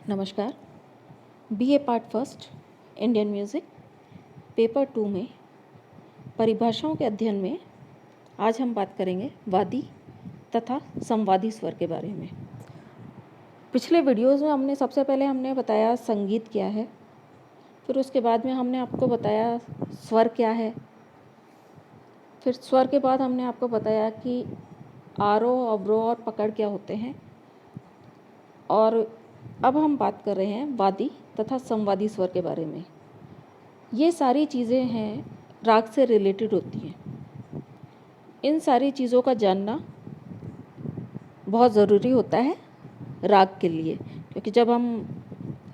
नमस्कार। BA part first Indian music paper 2 में परिभाषाओं के अध्ययन में आज हम बात करेंगे वादी तथा समवादी स्वर के बारे में। पिछले वीडियोज़ में हमने सबसे पहले हमने बताया संगीत क्या है, फिर उसके बाद में हमने आपको बताया स्वर क्या है, फिर स्वर के बाद हमने आपको बताया कि आरोह, अवरोह और पकड़ क्या होते हैं, और अब हम बात कर रहे हैं वादी तथा समवादी स्वर के बारे में। ये सारी चीज़ें हैं राग से रिलेटेड होती हैं। इन सारी चीज़ों का जानना बहुत ज़रूरी होता है राग के लिए, क्योंकि जब हम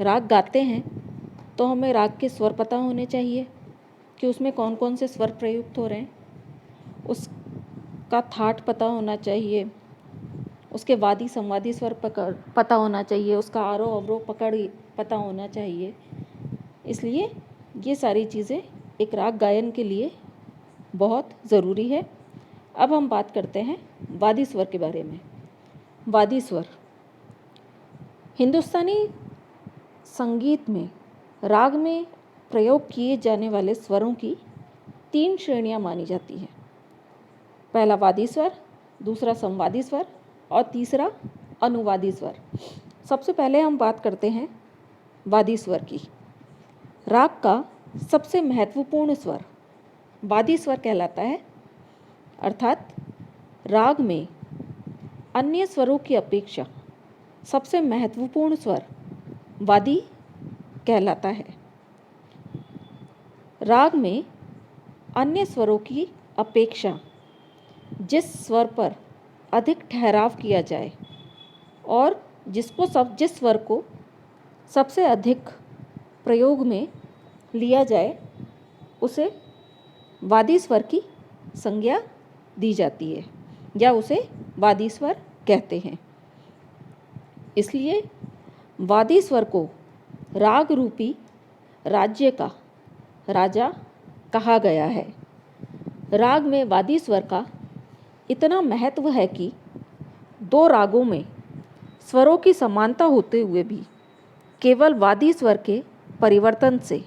राग गाते हैं तो हमें राग के स्वर पता होने चाहिए कि उसमें कौन कौन से स्वर प्रयुक्त हो रहे हैं, उसका थाट पता होना चाहिए, उसके वादी समवादी स्वर पता होना चाहिए, उसका आरोह अवरोह पकड़ पता होना चाहिए। इसलिए ये सारी चीज़ें एक राग गायन के लिए बहुत ज़रूरी है। अब हम बात करते हैं वादी स्वर के बारे में। वादी स्वर हिंदुस्तानी संगीत में राग में प्रयोग किए जाने वाले स्वरों की 3 श्रेणियां मानी जाती हैं। पहला वादी स्वर, दूसरा समवादी स्वर और तीसरा अनुवादी स्वर। सबसे पहले हम बात करते हैं वादी स्वर की। राग का सबसे महत्वपूर्ण स्वर वादी स्वर कहलाता है, अर्थात राग में अन्य स्वरों की अपेक्षा सबसे महत्वपूर्ण स्वर वादी कहलाता है। राग में अन्य स्वरों की अपेक्षा जिस स्वर पर अधिक ठहराव किया जाए और जिस स्वर को सबसे अधिक प्रयोग में लिया जाए उसे वादी स्वर की संज्ञा दी जाती है या उसे वादी स्वर कहते हैं। इसलिए वादी स्वर को राग रूपी राज्य का राजा कहा गया है। राग में वादी स्वर का इतना महत्व है कि 2 रागों में स्वरों की समानता होते हुए भी केवल वादी स्वर के परिवर्तन से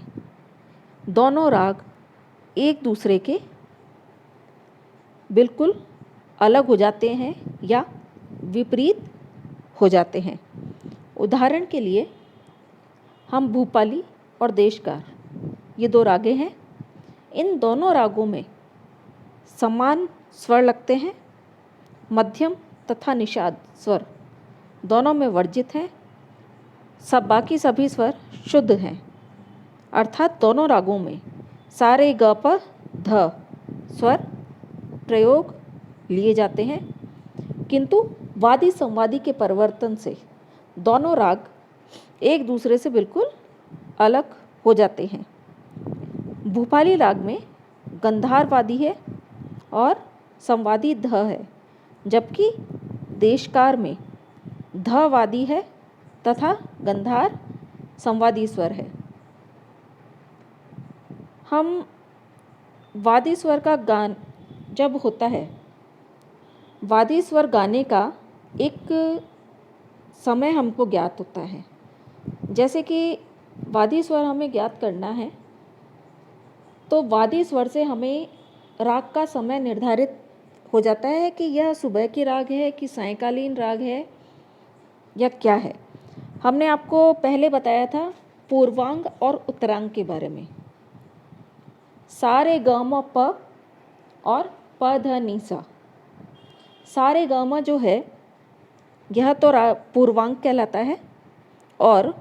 दोनों राग एक दूसरे के बिल्कुल अलग हो जाते हैं या विपरीत हो जाते हैं। उदाहरण के लिए हम भूपाली और देशकार, ये 2 रागें हैं। इन दोनों रागों में समान स्वर लगते हैं। मध्यम तथा निषाद स्वर दोनों में वर्जित हैं। बाकी सभी स्वर शुद्ध हैं, अर्थात दोनों रागों में सा रे ग प ध स्वर प्रयोग लिए जाते हैं, किंतु वादी संवादी के परिवर्तन से दोनों राग एक दूसरे से बिल्कुल अलग हो जाते हैं। भूपाली राग में गंधार वादी है और संवादी ध है, जबकि देशकार में ध वादी है तथा गंधार संवादी स्वर है। हम वादी स्वर का गान जब होता है, वादी स्वर गाने का एक समय हमको ज्ञात होता है। जैसे कि वादी स्वर हमें ज्ञात करना है तो वादी स्वर से हमें राग का समय निर्धारित हो जाता है कि यह सुबह की राग है कि सायंकालीन राग है या क्या है। हमने आपको पहले बताया था पूर्वांग और उत्तरांग के बारे में। सा रे ग म प और प ध नि सा। सा रे ग म जो है यह तो पूर्वांग कहलाता है और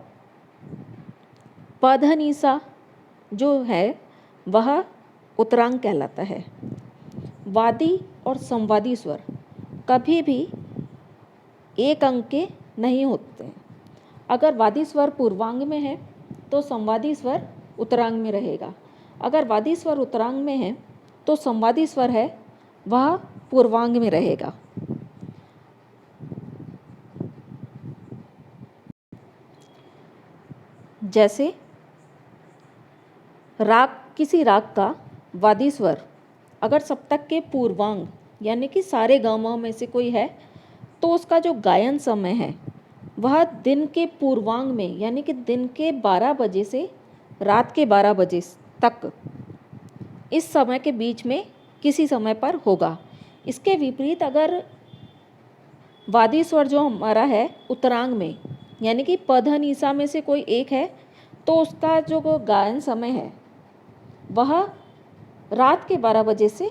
प ध नि सा जो है वह उत्तरांग कहलाता है। वादी और समवादी स्वर कभी भी एक अंग के नहीं होते हैं। अगर वादी स्वर पूर्वांग में है तो समवादी स्वर उत्तरांग में रहेगा। अगर वादी स्वर उत्तरांग में है तो समवादी स्वर है वह पूर्वांग में रहेगा। जैसे किसी राग का वादी स्वर अगर सप्तक के पूर्वांग यानी कि सा रे ग म में से कोई है तो उसका जो गायन समय है वह दिन के पूर्वांग में यानी कि दिन के 12 बजे से रात के 12 बजे तक, इस समय के बीच में किसी समय पर होगा। इसके विपरीत अगर वादी स्वर जो हमारा है उत्तरांग में यानी कि प ध नि सा में से कोई एक है, तो उसका जो गायन समय है वह रात के 12 बजे से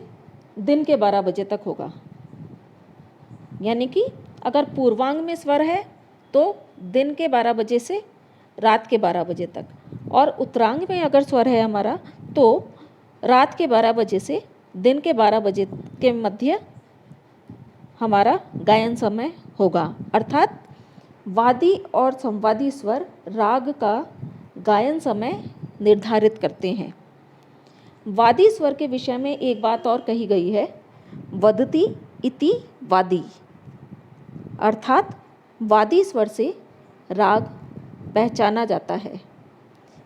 दिन के 12 बजे तक होगा। यानी कि अगर पूर्वांग में स्वर है तो दिन के 12 बजे से रात के 12 बजे तक, और उत्तरांग में अगर स्वर है हमारा तो रात के 12 बजे से दिन के 12 बजे के मध्य हमारा गायन समय होगा। अर्थात वादी और संवादी स्वर राग का गायन समय निर्धारित करते हैं। वादी स्वर के विषय में एक बात और कही गई है, वदति इति वादी, अर्थात वादी स्वर से राग पहचाना जाता है।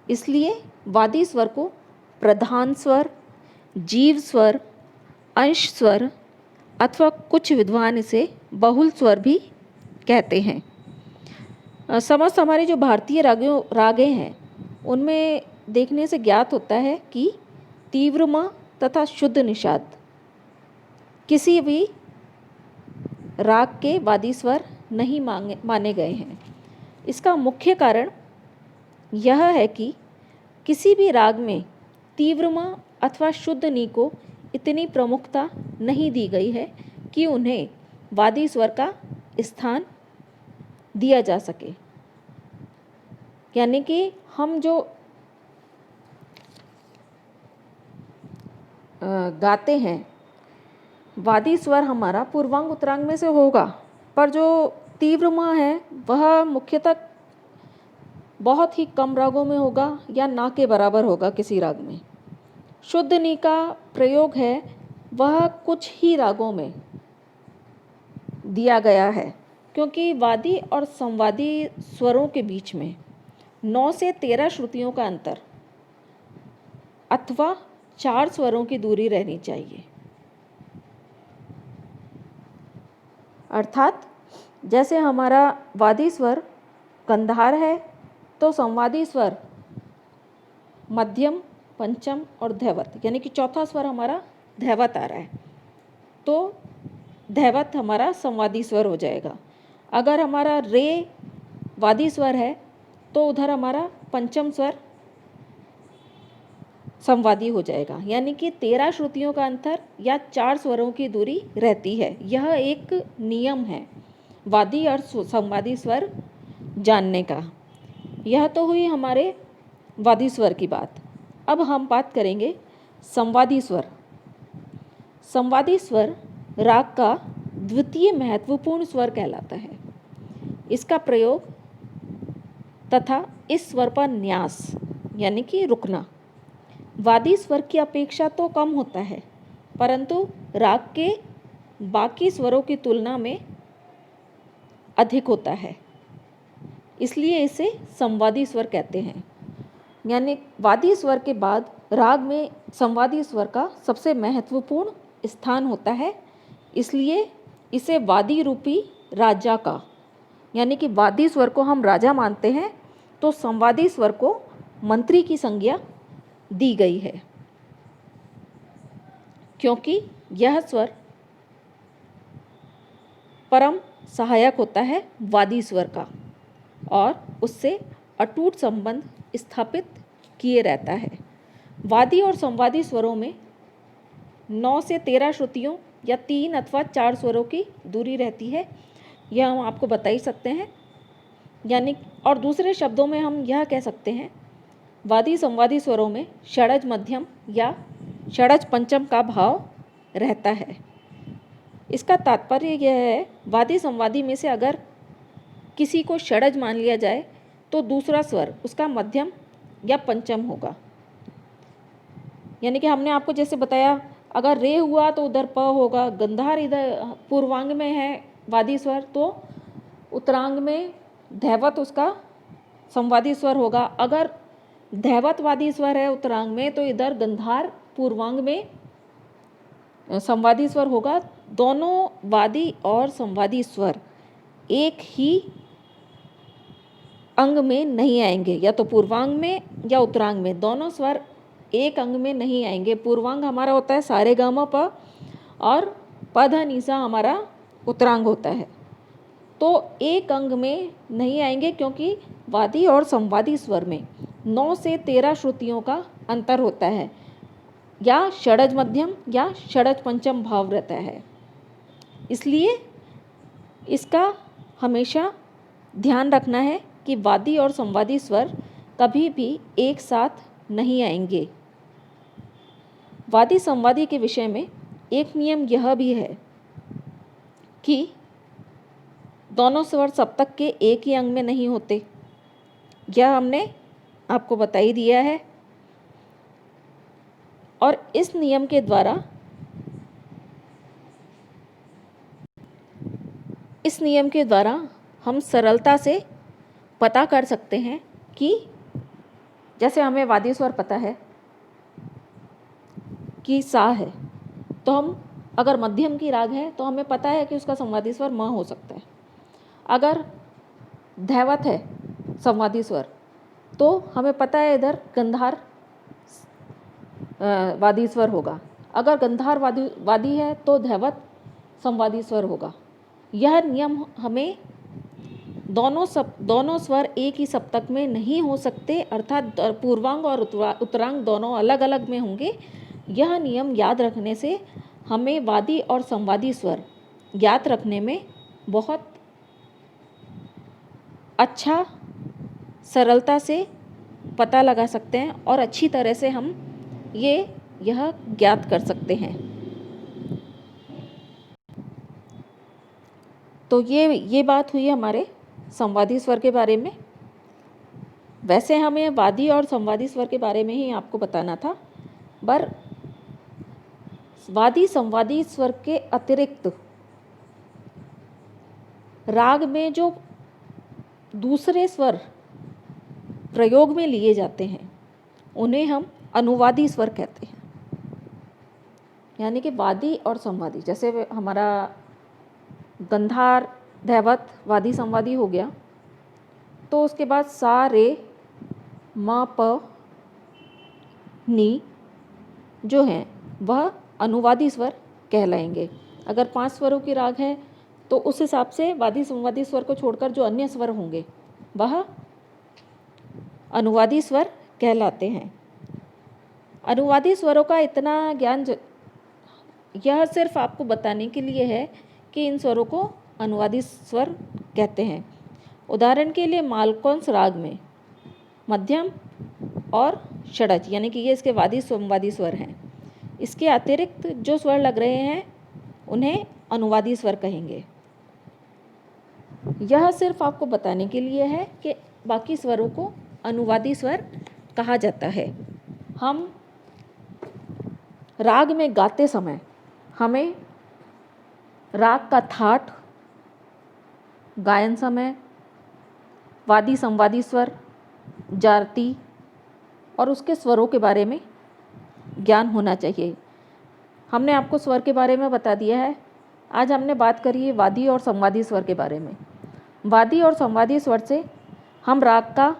इसलिए वादी स्वर को प्रधान स्वर, जीव स्वर, अंश स्वर अथवा कुछ विद्वान इसे बहुल स्वर भी कहते हैं। समस्त हमारे जो भारतीय रागे हैं उनमें देखने से ज्ञात होता है कि तीव्र म तथा शुद्ध निषाद किसी भी राग के वादी स्वर नहीं माने गए हैं। इसका मुख्य कारण यह है कि किसी भी राग में तीव्र म अथवा शुद्ध नी को इतनी प्रमुखता नहीं दी गई है कि उन्हें वादी स्वर का स्थान दिया जा सके। यानी कि हम जो गाते हैं वादी स्वर हमारा पूर्वांग उत्तरांग में से होगा, पर जो तीव्र म है वह मुख्यतः बहुत ही कम रागों में होगा या ना के बराबर होगा किसी राग में। शुद्ध नी का प्रयोग है वह कुछ ही रागों में दिया गया है, क्योंकि वादी और संवादी स्वरों के बीच में 9 से 13 श्रुतियों का अंतर अथवा 4 स्वरों की दूरी रहनी चाहिए। अर्थात जैसे हमारा वादी स्वर गंधार है तो संवादी स्वर मध्यम, पंचम और धैवत, यानी कि चौथा स्वर हमारा धैवत आ रहा है तो धैवत हमारा संवादी स्वर हो जाएगा। अगर हमारा रे वादी स्वर है तो उधर हमारा पंचम स्वर संवादी हो जाएगा। यानी कि 13 श्रुतियों का अंतर या 4 स्वरों की दूरी रहती है। यह एक नियम है वादी और संवादी स्वर जानने का। यह तो हुई हमारे वादी स्वर की बात। अब हम बात करेंगे संवादी स्वर। संवादी स्वर राग का द्वितीय महत्वपूर्ण स्वर कहलाता है। इसका प्रयोग तथा इस स्वर पर न्यास यानी कि रुकना वादी स्वर की अपेक्षा तो कम होता है, परंतु राग के बाकी स्वरों की तुलना में अधिक होता है, इसलिए इसे संवादी स्वर कहते हैं। यानी वादी स्वर के बाद राग में संवादी स्वर का सबसे महत्वपूर्ण स्थान होता है, इसलिए इसे वादी रूपी राजा का, यानी कि वादी स्वर को हम राजा मानते हैं तो संवादी स्वर को मंत्री की संज्ञा दी गई है, क्योंकि यह स्वर परम सहायक होता है वादी स्वर का और उससे अटूट संबंध स्थापित किए रहता है। वादी और संवादी स्वरों में 9 से 13 श्रुतियों या 3 अथवा 4 स्वरों की दूरी रहती है, यह हम आपको बता ही सकते हैं। यानी और दूसरे शब्दों में हम यह कह सकते हैं वादी संवादी स्वरों में षडज मध्यम या षडज पंचम का भाव रहता है। इसका तात्पर्य यह है वादी संवादी में से अगर किसी को षडज मान लिया जाए तो दूसरा स्वर उसका मध्यम या पंचम होगा। यानी कि हमने आपको जैसे बताया अगर रे हुआ तो उधर प होगा, गंधार इधर पूर्वांग में है वादी स्वर तो उत्तरांग में धैवत उसका संवादी स्वर होगा। अगर धैवत वादी स्वर है उत्तरांग में तो इधर गंधार पूर्वांग में संवादी स्वर होगा। दोनों वादी और संवादी स्वर एक ही अंग में नहीं आएंगे, या तो पूर्वांग में या उत्तरांग में, दोनों स्वर एक अंग में नहीं आएंगे। पूर्वांग हमारा होता है सारे ग म प और प ध नि सा हमारा उत्तरांग होता है। तो एक अंग में नहीं आएंगे क्योंकि वादी और संवादी स्वर में 9 से 13 श्रुतियों का अंतर होता है, या षडज मध्यम या षडज पंचम भाव रहता है। इसलिए इसका हमेशा ध्यान रखना है कि वादी और संवादी स्वर कभी भी एक साथ नहीं आएंगे। वादी संवादी के विषय में एक नियम यह भी है कि दोनों स्वर सप्तक के एक ही अंग में नहीं होते। यह हमने आपको बता ही दिया है, और इस नियम के द्वारा हम सरलता से पता कर सकते हैं कि जैसे हमें वादी स्वर पता है कि सा है, तो हम अगर मध्यम की राग है तो हमें पता है कि उसका संवादी स्वर म हो सकता है। अगर धैवत है संवादी स्वर तो हमें पता है इधर गंधार वादी स्वर होगा। अगर गंधार वादी है तो धैवत संवादी स्वर होगा। यह नियम हमें दोनों स्वर एक ही सप्तक में नहीं हो सकते, अर्थात पूर्वांग और उत्तरांग दोनों अलग अलग में होंगे। यह नियम याद रखने से हमें वादी और संवादी स्वर याद रखने में बहुत अच्छा सरलता से पता लगा सकते हैं और अच्छी तरह से हम यह ज्ञात कर सकते हैं। तो ये बात हुई हमारे संवादी स्वर के बारे में। वैसे हमें वादी और संवादी स्वर के बारे में ही आपको बताना था, पर वादी संवादी स्वर के अतिरिक्त राग में जो दूसरे स्वर प्रयोग में लिए जाते हैं उन्हें हम अनुवादी स्वर कहते हैं। यानी कि वादी और संवादी, जैसे हमारा गंधार धैवत वादी संवादी हो गया, तो उसके बाद सा रे म प नी जो हैं वह अनुवादी स्वर कहलाएंगे। अगर 5 स्वरों की राग है तो उस हिसाब से वादी संवादी स्वर को छोड़कर जो अन्य स्वर होंगे वह अनुवादी स्वर कहलाते हैं। अनुवादी स्वरों का इतना ज्ञान यह सिर्फ आपको बताने के लिए है कि इन स्वरों को अनुवादी स्वर कहते हैं। उदाहरण के लिए मालकौंस राग में मध्यम और षडज, यानी कि ये इसके वादी संवादी स्वर हैं। इसके अतिरिक्त जो स्वर लग रहे हैं उन्हें अनुवादी स्वर कहेंगे। यह सिर्फ आपको बताने के लिए है कि बाकी स्वरों को अनुवादी स्वर कहा जाता है। हम राग में गाते समय हमें राग का थाट, गायन समय, वादी संवादी स्वर, जाति और उसके स्वरों के बारे में ज्ञान होना चाहिए। हमने आपको स्वर के बारे में बता दिया है। आज हमने बात करी है वादी और संवादी स्वर के बारे में। वादी और संवादी स्वर से हम राग का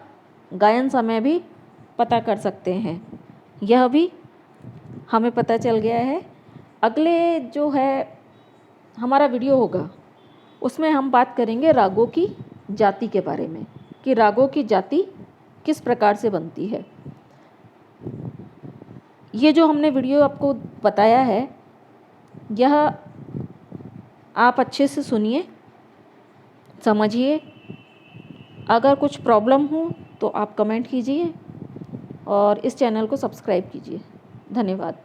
गायन समय भी पता कर सकते हैं, यह भी हमें पता चल गया है। अगले जो है हमारा वीडियो होगा उसमें हम बात करेंगे रागों की जाति के बारे में, कि रागों की जाति किस प्रकार से बनती है। ये जो हमने वीडियो आपको बताया है यह आप अच्छे से सुनिए, समझिए। अगर कुछ प्रॉब्लम हो तो आप कमेंट कीजिए और इस चैनल को सब्सक्राइब कीजिए। धन्यवाद।